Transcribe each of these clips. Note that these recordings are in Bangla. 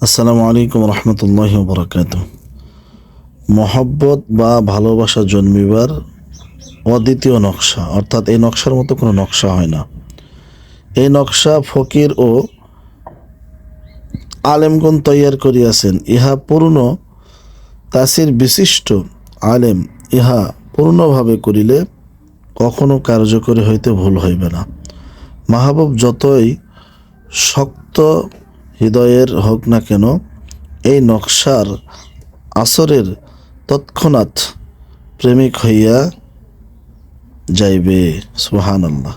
আসসালামু আলাইকুম রহমতুল্লাহি ওয়া বারাকাতুহু। মহব্বত বা ভালোবাসা জন্মিবার অদ্বিতীয় নকশা, অর্থাৎ এই নকশার মতো কোনো নকশা হয় না। এই নকশা ফকির ও আলেমগণ তৈয়ার করিয়াছেন। ইহা পূর্ণ তাসির বিশিষ্ট আলেম ইহা পূর্ণভাবে করিলে কখনো কার্যকরী হইতে ভুল হইবে না। মাহবুব যতই শক্ত হৃদয়ের হোক না কেন, এই নকশার আসরের তৎক্ষণাৎ প্রেমিক হইয়া যাইবে। সুবহানাল্লাহ।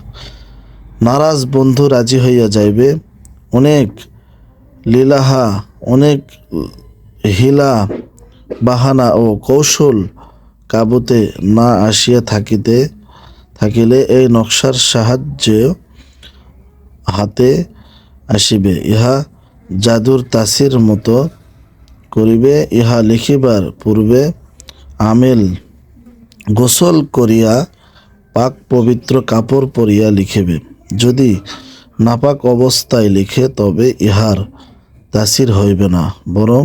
নারাজ বন্ধু রাজি হইয়া যাইবে। অনেক লীলাহা, অনেক হিলা বাহানা ও কৌশল কাবুতে না আসিয়া থাকিলে এই নকশার সাহায্যে হাতে আসিবে। ইহা জাদুর তাসির মতো করিবে। ইহা লিখিবার পূর্বে আমেল গোসল করিয়া পাক পবিত্র কাপড় পরিয়া লিখিবে। যদি নাপাক অবস্থায় লিখে তবে ইহার তাসির হইবে না, বরং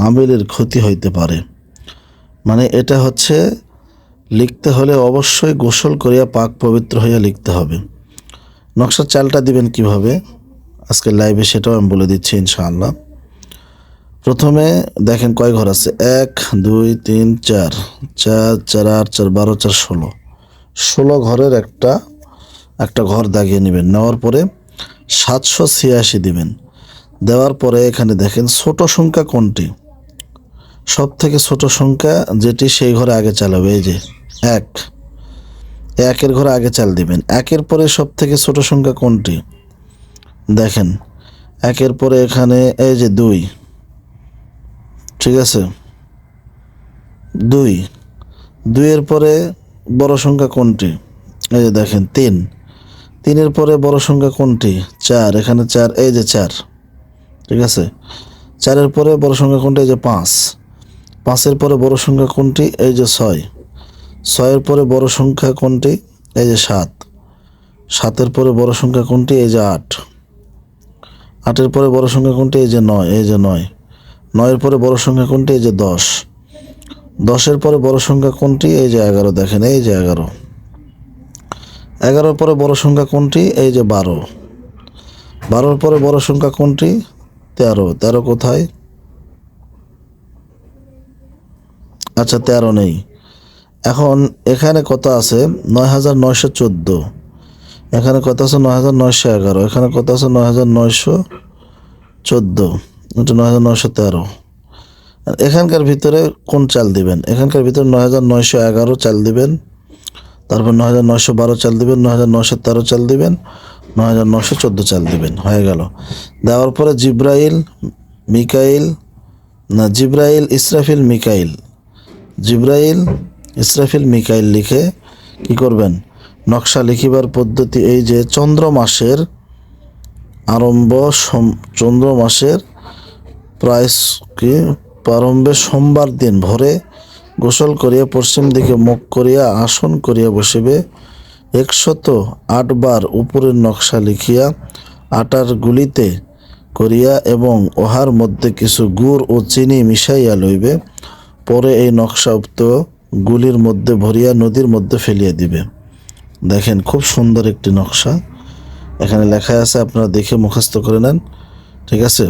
আমেলের ক্ষতি হইতে পারে। মানে এটা হচ্ছে, লিখতে হলে অবশ্যই গোসল করিয়া পাক পবিত্র হইয়া লিখতে হবে। নকশার চালটা দিবেন কিভাবে আজকে লাইভে সেটাও আমি বলে দিচ্ছি ইনশাআল্লাহ। প্রথমে দেখেন কয় ঘর আছে, 1 2 3 4, 4 4 8 4 12 4 16 ঘরের একটা ঘর দাগিয়ে নেবেন। নেওয়ার পরে 786 দিবেন। দেওয়ার পরে এখানে দেখেন ছোট সংখ্যা কোনটি, সব থেকে ছোট সংখ্যা যেটি সেই ঘরে আগে চাল হবে। এই যে 1, একের ঘরে আগে চাল দিবেন। একের পরে সব থেকে ছোট সংখ্যা কোনটি দেখেন, একের পরে এখানে এই যে 2, ঠিক আছে, 2 এর পরে বড় সংখ্যা কোনটি, এই যে দেখেন 3, 3 পরে বড় সংখ্যা কোনটি, 4, এখানে 4, এই যে 4, ঠিক আছে। 4 পরে বড় সংখ্যা কোনটি, এই যে 5, 5 পরে বড় সংখ্যা কোনটি, এই যে 6, 6 পরে বড় সংখ্যা কোনটি, এই যে 7, 7 পরে বড় সংখ্যা কোনটি, এই যে 8, 8 পরে বড় সংখ্যা কোনটি, এই যে 9, এই যে 9, 9 পরে বড় সংখ্যা কোনটি, এই যে 10, 10 পরে বড় সংখ্যা কোনটি, এই যে 11, দেখেন এই যে 11, 11 পরে বড় সংখ্যা কোনটি, এই যে 12, 12 পরে বড় সংখ্যা কোনটি, 13, 13 কোথায়, আচ্ছা 13 নেই। এখন এখানে কত আছে, 9914, এখানে কত আছে 9911, এখানে কত আছে 9914, এটা 9913। এখানকার ভিতরে কোন চাল দিবেন, এখানকার ভিতরে 9911 চাল দিবেন, তারপর 9912 চাল দিবেন, 9913 চাল দিবেন, 9914 চাল দিবেন। হয়ে গেল। দেওয়ার পরে জিব্রাইল ইসরাফিল মিকাইল লিখে কি করবেন, নকশা লিখিবার পদ্ধতি এই যে চন্দ্র মাসের প্রারম্ভে সোমবার দিন ভোরে গোসল করিয়া পশ্চিম দিকে মুখ করিয়া আসন করিয়া বসিবে। 108 বার উপরের নকশা লিখিয়া আটার গুলিতে করিয়া এবং উহার মধ্যে কিছু গুড় ও চিনি মিশাইয়া লইবে। পরে এই নকশা উক্ত গুলির মধ্যে ভরিয়া নদীর মধ্যে ফেলিয়া দিবে। দেখেন খুব সুন্দর একটি নকশা এখানে লেখা আছে, আপনারা দেখে মুখস্থ করে নেন, ঠিক আছে।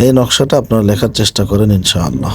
এই নকশাটা আপনারা লেখার চেষ্টা করেন ইনশাআল্লাহ।